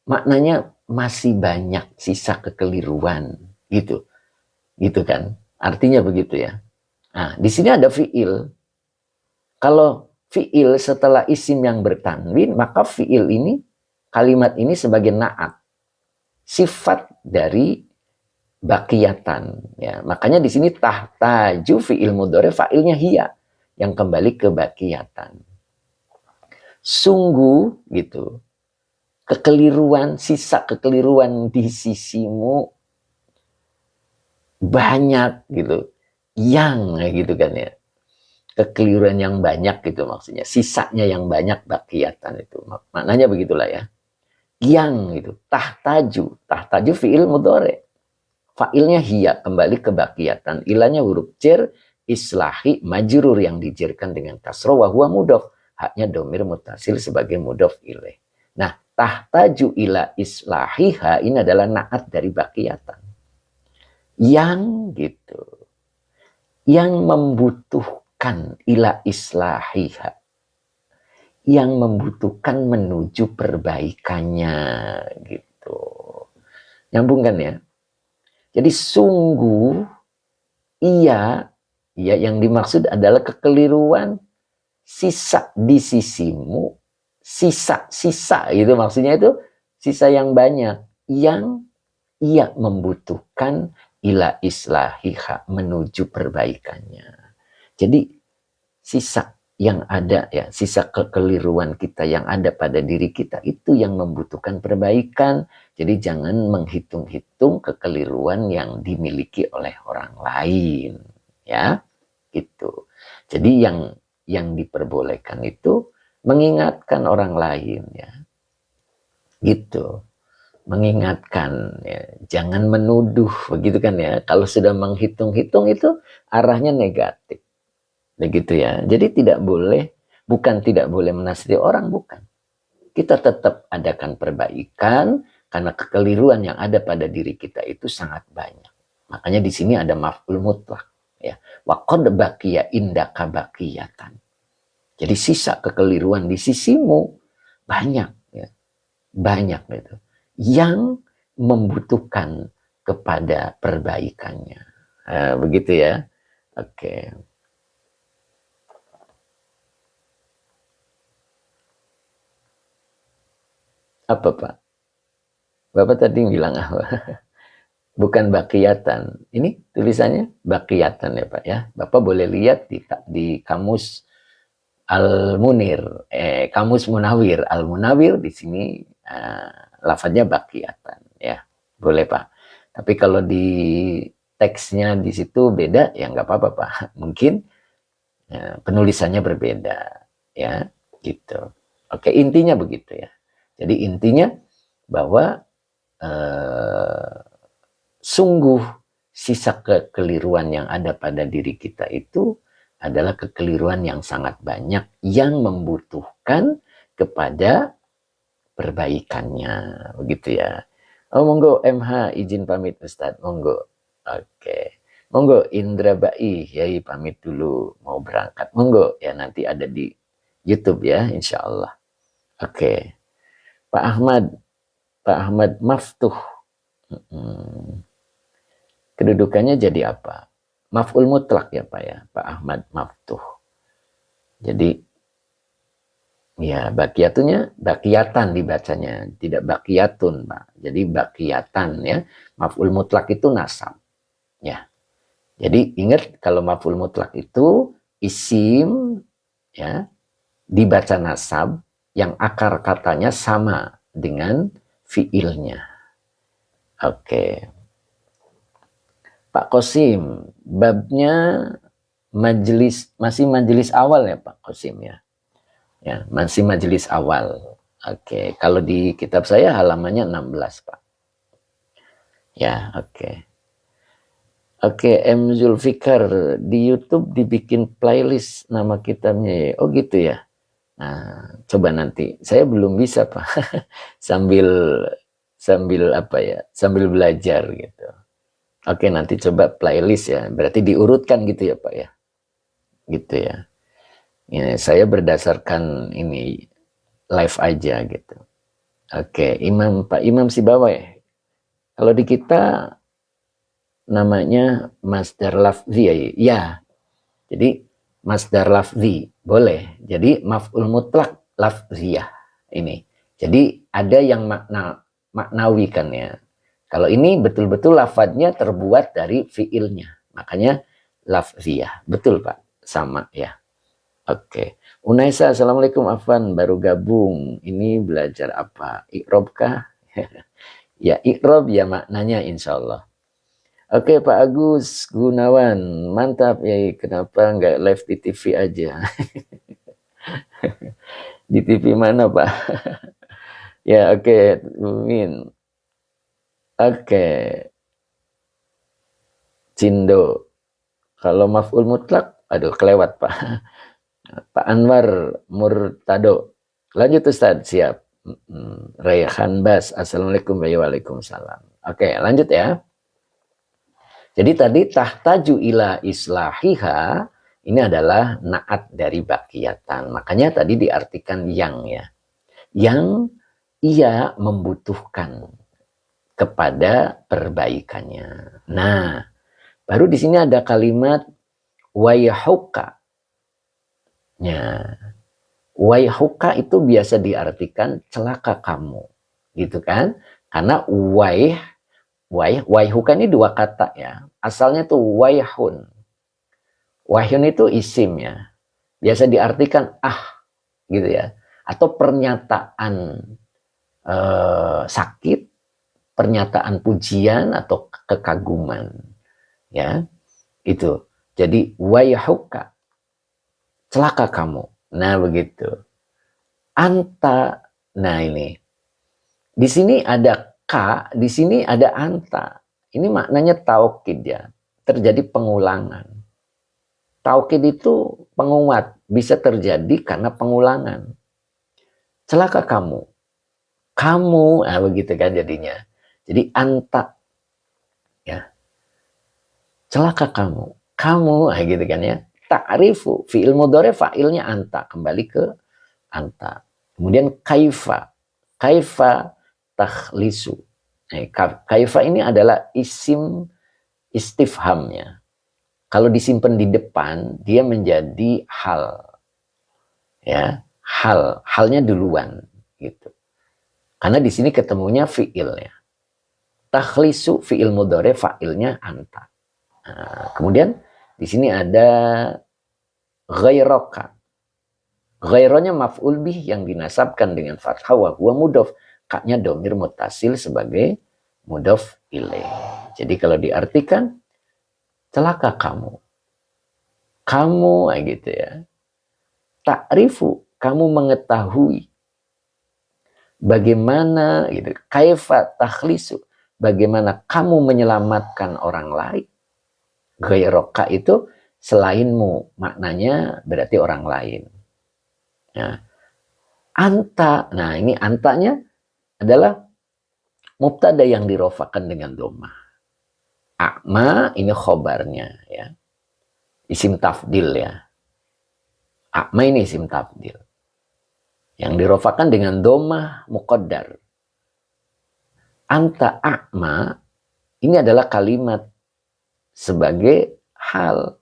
maknanya masih banyak sisa kekeliruan gitu. Gitu kan? Artinya begitu ya. Nah, di sini ada fiil. Kalau fiil setelah isim yang bertanwin, maka fiil ini, kalimat ini sebagai naat. Sifat dari bakiyatan ya. Makanya di sini tahtaju fiil mudhari fa'ilnya hiya yang kembali ke bakiyatan. Sungguh gitu. Kekeliruan, sisa kekeliruan di sisimu banyak gitu. Yang gitu kan ya. Kekeliruan yang banyak gitu maksudnya. Sisanya yang banyak bakiyatan itu. Maknanya begitulah ya. Yang gitu. Tahtaju. Tahtaju fiil mudhari. Fa'ilnya hiya, kembali ke bakiyatan. Ilanya huruf jar, islahi, majrur yang dijirkan dengan kasroh, wa huwa mudhof. Haknya domir mutasil sebagai mudhof ilaih. Nah, tahtaju ila islahiha ini adalah naat dari bakiyatan. Yang gitu. Yang membutuhkan ila islahiha. Yang membutuhkan menuju perbaikannya gitu. Nyambung kan ya? Jadi sungguh iya, ya yang dimaksud adalah kekeliruan sisa di sisimu, sisa gitu maksudnya itu sisa yang banyak yang ia membutuhkan ila islahiha menuju perbaikannya. Jadi sisa yang ada ya, sisa kekeliruan kita yang ada pada diri kita itu yang membutuhkan perbaikan. Jadi jangan menghitung-hitung kekeliruan yang dimiliki oleh orang lain, ya. Gitu. Jadi yang diperbolehkan itu mengingatkan orang lain ya. Gitu. Mengingatkan ya, jangan menuduh begitu kan ya. Kalau sudah menghitung-hitung itu arahnya negatif. Begitu ya. Jadi tidak boleh, bukan tidak boleh menasihati orang, bukan. Kita tetap adakan perbaikan karena kekeliruan yang ada pada diri kita itu sangat banyak. Makanya di sini ada maf'ul mutlak ya. Wa qad baqiya indaka baqiyatan. Jadi sisa kekeliruan di sisimu banyak ya. Banyak gitu. Yang membutuhkan kepada perbaikannya. Begitu ya. Oke. Apa Pak? Bapak tadi bilang apa? Bukan bakiyatan. Ini tulisannya bakiyatan ya Pak ya. Bapak boleh lihat di kamus Al-Munir, kamus Munawir. Al-Munawir di sini lafadznya bakiyatan ya. Boleh Pak. Tapi kalau di teksnya di situ beda ya nggak apa-apa Pak. Mungkin penulisannya berbeda ya gitu. Oke, intinya begitu ya. Jadi intinya bahwa sungguh sisa kekeliruan yang ada pada diri kita itu adalah kekeliruan yang sangat banyak yang membutuhkan kepada perbaikannya, begitu ya. Oh monggo MH izin pamit Ustadz, monggo. Oke. Monggo Indra Bai, Yai pamit dulu mau berangkat. Monggo ya nanti ada di YouTube ya insya Allah. Oke. Pak Ahmad Maftuh. Kedudukannya jadi apa? Maf'ul mutlak ya Pak ya, Pak Ahmad Maftuh. Jadi ya bakiyatunya bakiyatan dibacanya, tidak bakiyatun Pak. Jadi bakiyatan ya. Maf'ul mutlak itu nasab. Ya. Jadi ingat kalau maf'ul mutlak itu isim ya dibaca nasab yang akar katanya sama dengan fiilnya. Oke. Pak Kosim, babnya masih majelis awal ya Pak Kosim ya. Ya, masih majelis awal. Oke, kalau di kitab saya halamannya 16 Pak. Ya, oke. Oke, M Zulfikar di YouTube dibikin playlist nama kitabnya ya. Oh gitu ya. Nah, coba nanti. Saya belum bisa Pak. sambil apa ya? Sambil belajar gitu. Oke, nanti coba playlist ya. Berarti diurutkan gitu ya Pak ya. Gitu ya. Ya, saya berdasarkan ini live aja gitu. Oke, Pak Imam Sibawai. Kalau di kita namanya Masdar Lafzi ya. Ya. Jadi Masdar Lafzi boleh. Jadi maf'ul mutlak lafziyah ini. Jadi ada yang maknawi kan ya. Kalau ini betul-betul lafadznya terbuat dari fiilnya. Makanya lafziyah. Betul Pak? Sama ya. Oke. Unaisa, Assalamualaikum Afwan. Baru gabung. Ini belajar apa? Iqrob kah? Ya, iqrob ya maknanya insya Allah. Oke Pak Agus Gunawan. Mantap ya. Kenapa nggak live di TV aja? Di TV mana Pak? Ya oke. Min. Oke. Cindo. Kalau maf'ul mutlak, aduh kelewat Pak. Pak Anwar Murtado. Lanjut Ustaz, siap. Rayhan Bas, assalamualaikum waalaikumsalam. Oke, lanjut ya. Jadi tadi tahtaju ila islahiha ini adalah naat dari bakiyatan. Makanya tadi diartikan yang ya. Yang ia membutuhkan kepada perbaikannya. Nah, baru di sini ada kalimat wayhuka. Ya. Wayhuka itu biasa diartikan celaka kamu. Gitu kan? Karena wayhuka ini dua kata ya. Asalnya tuh wayhun. Wayhun itu isim ya. Biasa diartikan gitu ya. Atau pernyataan sakit, pernyataan pujian atau kekaguman. Ya. Itu. Jadi wayhuka. Celaka kamu. Nah, begitu. Anta. Nah, ini. Di sini ada ka, di sini ada anta. Ini maknanya taukid ya. Terjadi pengulangan. Taukid itu penguat. Bisa terjadi karena pengulangan. Celaka kamu. Kamu, nah begitu kan jadinya. Jadi anta. Ya. Celaka kamu. Kamu, nah gitu kan ya. Ta'rifu, fi'il mudhari fa'ilnya anta, kembali ke anta. Kemudian kaifa takhlisu. Kaifa ini adalah isim istifhamnya. Kalau disimpan di depan, dia menjadi hal. Ya, halnya duluan gitu. Karena di sini ketemunya fi'il ya. Takhlisu fi'il mudhari fa'ilnya anta. Nah, kemudian di sini ada ghairaka. Ghaironya maf'ul bih yang dinasabkan dengan fathah wa huwa mudhof. Kaknya domir mutasil sebagai mudhof ilaih. Jadi kalau diartikan celaka kamu. Kamu gitu ya. Ta'rifu, kamu mengetahui bagaimana gitu. Kaifa takhlisu, bagaimana kamu menyelamatkan orang lain. Ghairaka itu selainmu, maknanya berarti orang lain. Ya. Anta, nah ini antanya adalah mubtada yang dirofakan dengan dhammah. A'ma ini khobarnya ya. Isim tafdil ya. A'ma ini isim tafdil. Yang dirofakan dengan dhammah muqaddar. Anta a'ma ini adalah kalimat sebagai hal.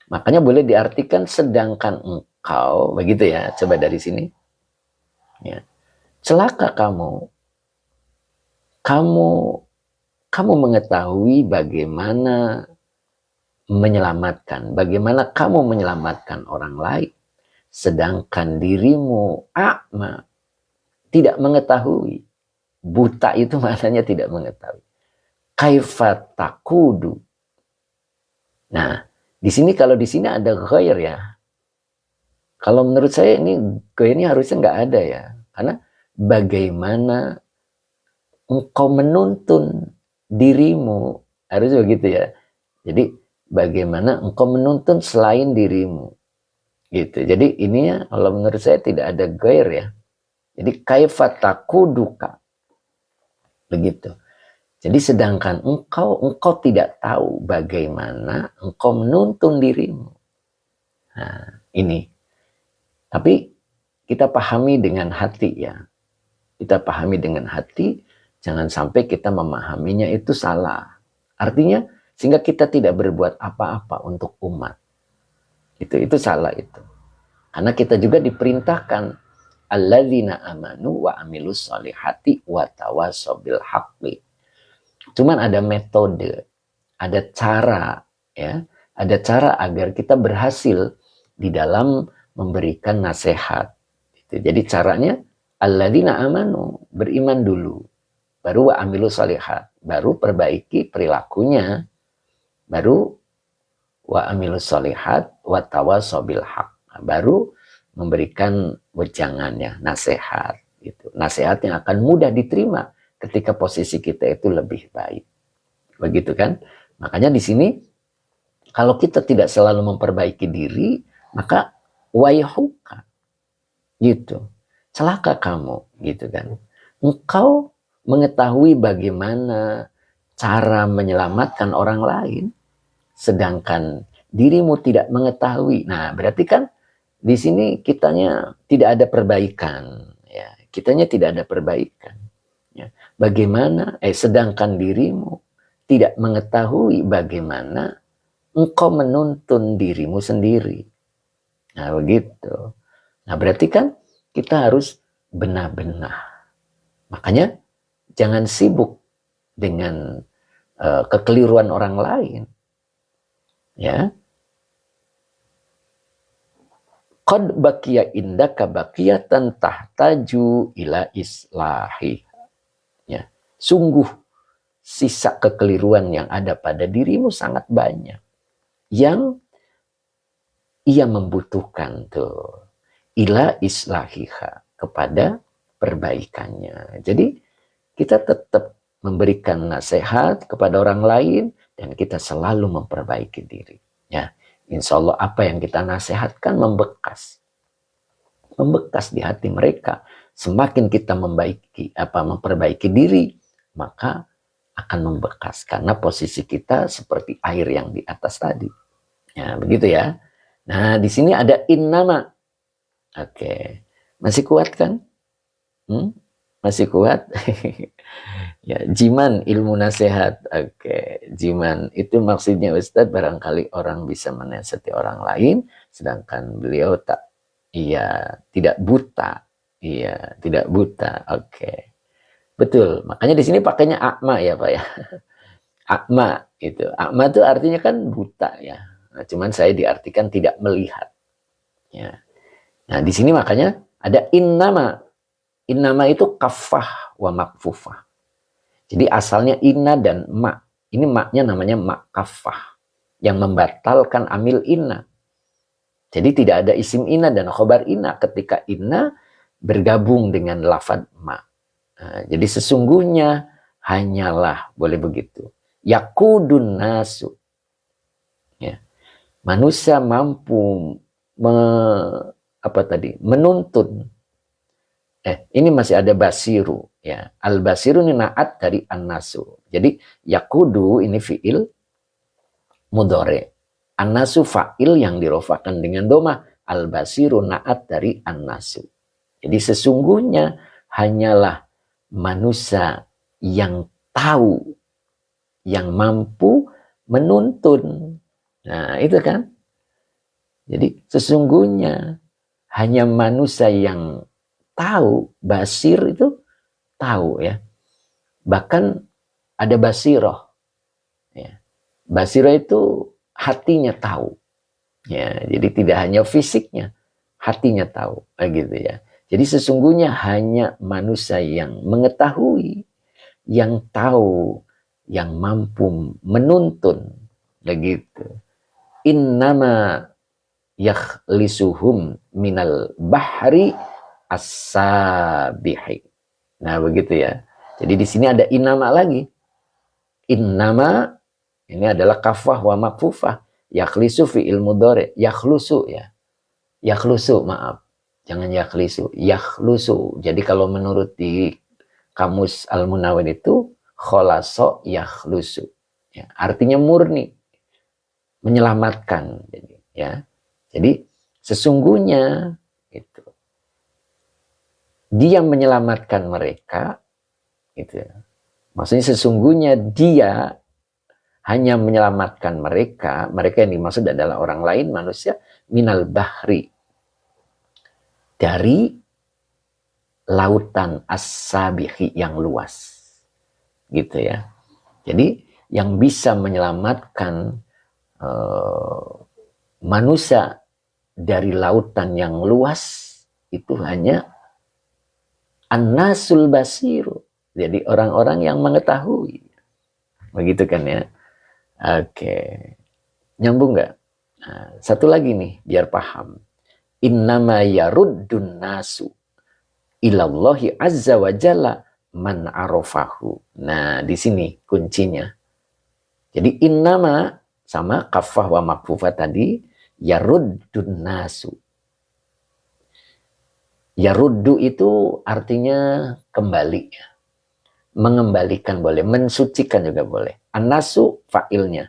Makanya boleh diartikan sedangkan engkau, begitu ya. Coba dari sini. Ya. Celaka kamu. Kamu mengetahui bagaimana menyelamatkan. Bagaimana kamu menyelamatkan orang lain. Sedangkan dirimu a'ma tidak mengetahui. Buta itu maknanya tidak mengetahui. Kaifa takudu. Nah, di sini kalau di sini ada ghair ya. Kalau menurut saya ini ghairnya harusnya nggak ada ya. Karena bagaimana engkau menuntun dirimu, harusnya begitu ya. Jadi bagaimana engkau menuntun selain dirimu. Gitu. Jadi ininya kalau menurut saya tidak ada ghair ya. Jadi kaifa takuduka. Begitu. Jadi sedangkan engkau tidak tahu bagaimana engkau menuntun dirimu. Nah, ini. Tapi kita pahami dengan hati ya. Kita pahami dengan hati, jangan sampai kita memahaminya itu salah. Artinya, sehingga kita tidak berbuat apa-apa untuk umat. Itu salah itu. Karena kita juga diperintahkan alladzina amanu wa amilus solihati wa tawasaw bil haqqi. Cuman ada metode, ada cara ya, ada cara agar kita berhasil di dalam memberikan nasihat. Jadi caranya alladzina amanu, beriman dulu, baru wa amilu shalihat, baru perbaiki perilakunya, baru wa amilu shalihat wa tawasaw bil haq, baru memberikan wejangannya, nasihat gitu. Nasihat yang akan mudah diterima ketika posisi kita itu lebih baik. Begitu kan? Makanya di sini kalau kita tidak selalu memperbaiki diri, maka wayhuka gitu. Celaka kamu gitu kan. Engkau mengetahui bagaimana cara menyelamatkan orang lain, sedangkan dirimu tidak mengetahui. Nah, berarti kan di sini kitanya tidak ada perbaikan, ya. Kitanya tidak ada perbaikan. Ya. Bagaimana? Sedangkan dirimu tidak mengetahui bagaimana engkau menuntun dirimu sendiri. Nah, begitu. Nah, berarti kan kita harus benar-benar. Makanya jangan sibuk dengan kekeliruan orang lain. Ya. Qad baqiya indaka baqiyatan tahtaju ila islahi. Ya. Sungguh sisa kekeliruan yang ada pada dirimu sangat banyak. Yang ia membutuhkan tuh ila islahiha, kepada perbaikannya. Jadi kita tetap memberikan nasihat kepada orang lain dan kita selalu memperbaiki diri. Ya, insya Allah apa yang kita nasihatkan membekas di hati mereka. Semakin kita memperbaiki diri, maka akan membekas karena posisi kita seperti air yang di atas tadi. Ya, begitu ya. Nah, di sini ada innama. Oke. Masih kuat kan? Masih kuat? Ya, jiman ilmu nasihat. Oke, jiman itu maksudnya Ustadz, barangkali orang bisa menasihati orang lain sedangkan beliau tidak buta. Iya, tidak buta. Oke. Betul. Makanya di sini pakainya akma ya, Pak ya. Akma itu. Akma itu artinya kan buta ya. Nah, cuman saya diartikan tidak melihat. Ya. Nah, di sini makanya ada innama. Innama itu kafah wa makfufah. Jadi asalnya inna dan ma. Ini maknya namanya mak kafah. Yang membatalkan amil inna. Jadi tidak ada isim inna dan khobar inna ketika inna bergabung dengan lafad ma. Nah, jadi sesungguhnya hanyalah, boleh begitu. Yakudun nasu. Ya. Manusia mampu menuntun. Ini masih ada basiru. Ya. Al-basiru ini naat dari an-nasu. Jadi yakudu ini fi'il mudhari. An-nasu fa'il yang dirofakan dengan doma. Al-basiru naat dari an-nasu. Jadi sesungguhnya hanyalah manusia yang tahu, yang mampu menuntun. Nah, itu kan. Jadi sesungguhnya hanya manusia yang tahu, basir itu tahu ya. Bahkan ada basiroh. Ya. Basiroh itu hatinya tahu. Ya, jadi tidak hanya fisiknya, hatinya tahu, gitu ya. Jadi sesungguhnya hanya manusia yang mengetahui, yang tahu, yang mampu menuntun, begitu. Innama yakhlisuhum minal bahri as-sabihi. Nah, begitu ya. Jadi di sini ada innama lagi. Innama ini adalah kafah wa makfufah. Yakhlisu fi'il mudhari, yakhlusu ya. Yakhlusu, maaf. Jangan yakhlisu, yakhlusu. Jadi kalau menurut di kamus Al-Munawwir itu kholaso yakhlusu. Ya, artinya murni, menyelamatkan. Jadi, ya. Jadi sesungguhnya itu dia menyelamatkan mereka, gitu. Maksudnya sesungguhnya dia hanya menyelamatkan mereka yang dimaksud adalah orang lain, manusia, minal bahri, dari lautan as-sabihi yang luas. Gitu ya. Jadi yang bisa menyelamatkan manusia dari lautan yang luas itu hanya an-nasul basiru. Jadi orang-orang yang mengetahui. Begitu kan ya. Oke. Nyambung nggak? Nah, satu lagi nih biar paham. Innama yaruddun nasu ilallahi azza wa jalla man arafahu. Nah, di sini kuncinya. Jadi innama sama kafah wa makfufah tadi, yaruddun nasu. Yaruddu itu artinya kembali. Mengembalikan boleh, mensucikan juga boleh. An-nasu fa'ilnya.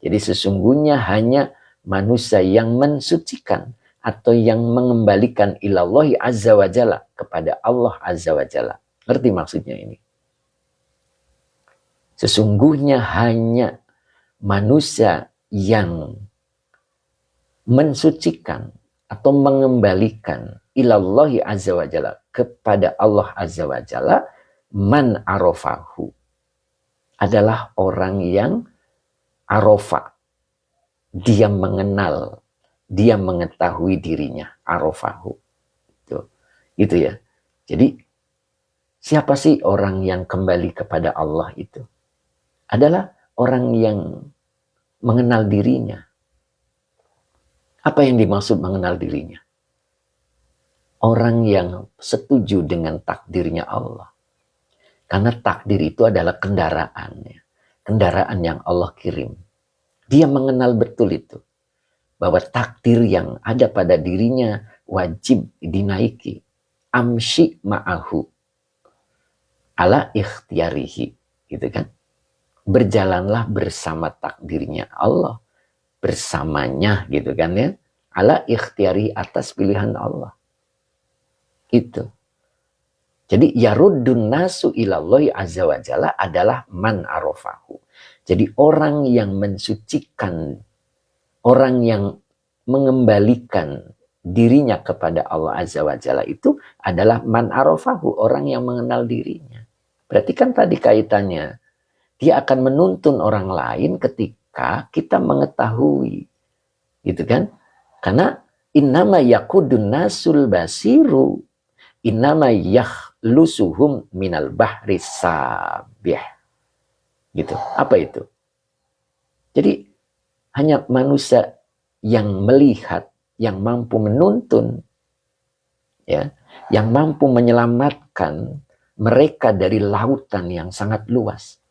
Jadi sesungguhnya hanya manusia yang mensucikan atau yang mengembalikan ilallahi azza wa jalla, kepada Allah azza wa jalla. Ngerti maksudnya ini? Sesungguhnya hanya manusia yang mensucikan atau mengembalikan ilallahi azza wa jalla, kepada Allah azza wa jalla, man arofahu, adalah orang yang arofa, dia mengenal, dia mengetahui dirinya, arofahu. Itu ya. Jadi siapa sih orang yang kembali kepada Allah itu? Adalah orang yang mengenal dirinya. Apa yang dimaksud mengenal dirinya? Orang yang setuju dengan takdirnya Allah. Karena takdir itu adalah kendaraannya. Kendaraan yang Allah kirim. Dia mengenal betul itu. Bahwa takdir yang ada pada dirinya wajib dinaiki. Amshi ma'ahu. Ala ikhtiyarihi. Gitu kan. Berjalanlah bersama takdirnya Allah. Bersamanya gitu kan ya. Ala ikhtiyarihi, atas pilihan Allah. Itu. Jadi yaruddun nasu ilallahi azza wa jalla adalah man arofahu. Jadi orang yang mensucikan, orang yang mengembalikan dirinya kepada Allah azza wa jalla itu adalah man arofahu, orang yang mengenal dirinya. Berarti kan tadi kaitannya, dia akan menuntun orang lain ketika kita mengetahui. Gitu kan? Karena innama yakudun nasul basiru, innama lusuhum minal bahri sabih. Gitu. Apa itu? Jadi hanya manusia yang melihat, yang mampu menuntun, ya, yang mampu menyelamatkan mereka dari lautan yang sangat luas.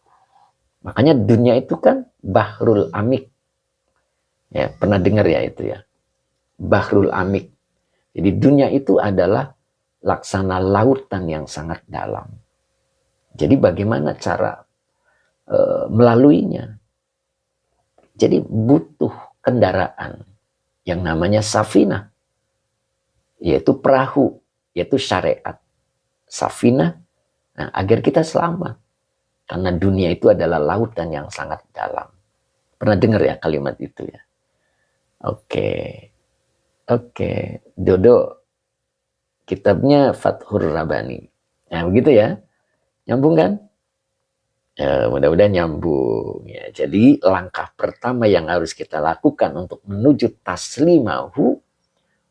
Makanya dunia itu kan bahrul amik. Ya, pernah dengar ya itu ya. Bahrul amik. Jadi dunia itu adalah laksana lautan yang sangat dalam. Jadi bagaimana cara melaluinya? Jadi butuh kendaraan yang namanya safinah, yaitu perahu, yaitu syariat. Safinah, nah, agar kita selamat. Karena dunia itu adalah lautan yang sangat dalam. Pernah dengar ya kalimat itu ya? Oke. Dodo, kitabnya Fathur Rabbani. Nah, begitu ya. Nyambung kan? Ya, mudah-mudahan nyambung. Ya, jadi langkah pertama yang harus kita lakukan untuk menuju taslimahu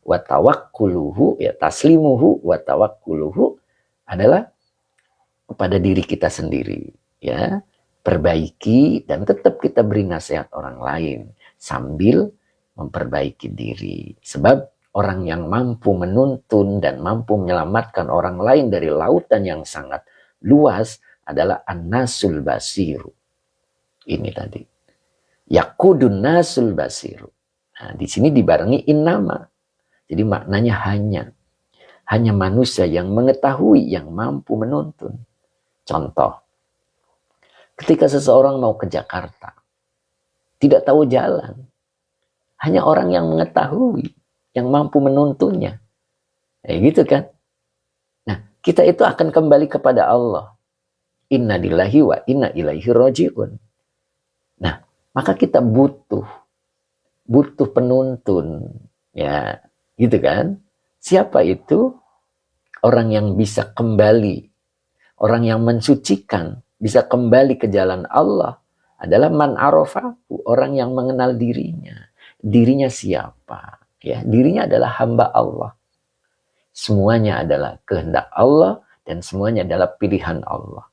wa tawakkuluhu, ya, taslimuhu wa tawakkuluhu adalah kepada diri kita sendiri. Ya, perbaiki dan tetap kita beri nasihat orang lain sambil memperbaiki diri. Sebab orang yang mampu menuntun dan mampu menyelamatkan orang lain dari lautan yang sangat luas adalah an-nasul basiru. Ini tadi. Yakudun nasul basiru. Nah, di sini dibarengi innama. Jadi maknanya hanya. Hanya manusia yang mengetahui, yang mampu menuntun. Contoh. Ketika seseorang mau ke Jakarta, tidak tahu jalan. Hanya orang yang mengetahui, yang mampu menuntunnya. Gitu kan? Nah, kita itu akan kembali kepada Allah. Inna lillahi wa inna ilaihi raji'un. Nah, maka kita butuh penuntun. Ya, gitu kan? Siapa itu? Orang yang bisa kembali. Orang yang mensucikan. Bisa kembali ke jalan Allah. Adalah man arofahu. Orang yang mengenal dirinya. Dirinya siapa? Ya, dirinya adalah hamba Allah. Semuanya adalah kehendak Allah dan semuanya adalah pilihan Allah.